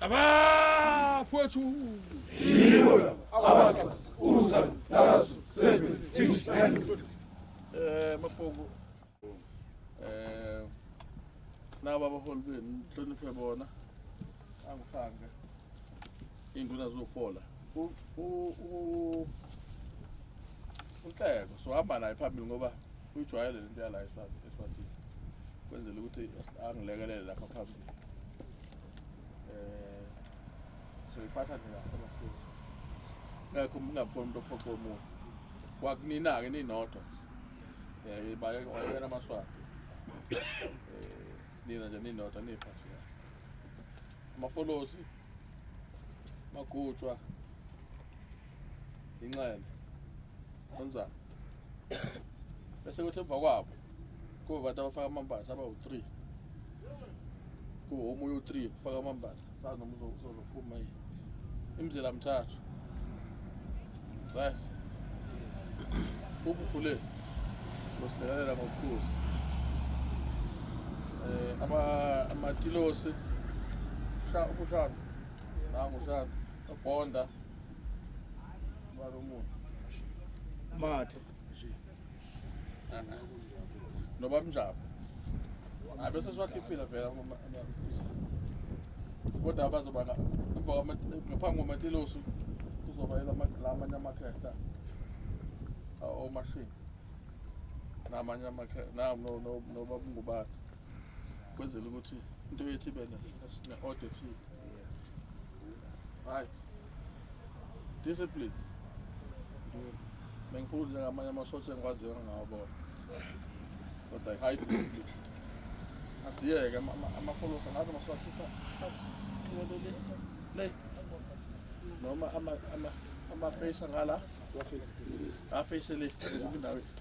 abafowethu Yibo abaxhosa uzana nazo sebe jithi maphoko naba abaholi benu hloniphe bona angifange induna zofola uNhleko sohamba naye phambili ngoba uyijwayele lento yala eSwatini kwenzela ukuthi angilekelele lapha phambili so iphatha nje kahle abafowethu ngakho ngingaboni umuntu ophoqa omunye kwakunina-ke ninodwa bayekela amaswati nina nje ninodwa niyiphathe kahle amafolosi magutshwa inxele onzana bese kuthi emva kwabo kuba abantu abafaka amambatha abawu-3 kuba omunye u-3 ufaka amambatha sazi noma uzophuma yini imizila mthathu right ubukhule ngosilekelela ngokukhuza amatilosi ubushana nangushana obhonda balomuntu Mathe noba mnjabo bese siwakhiphile vela kodwa abazoba ngaphambi kwamatilosi kuzoba lamanye amakhehla omashini namanye amakhehla noba ngubani kwenzela ukuthi into yethu ibe ne-order ethile right discipline bengifuna njengamanye amasosha engikwaziyo ngingawabona kodwa high discipline asiyeke amafolosi ngathi maswakhipha athi le noma ama-face angala afeyise le endaweni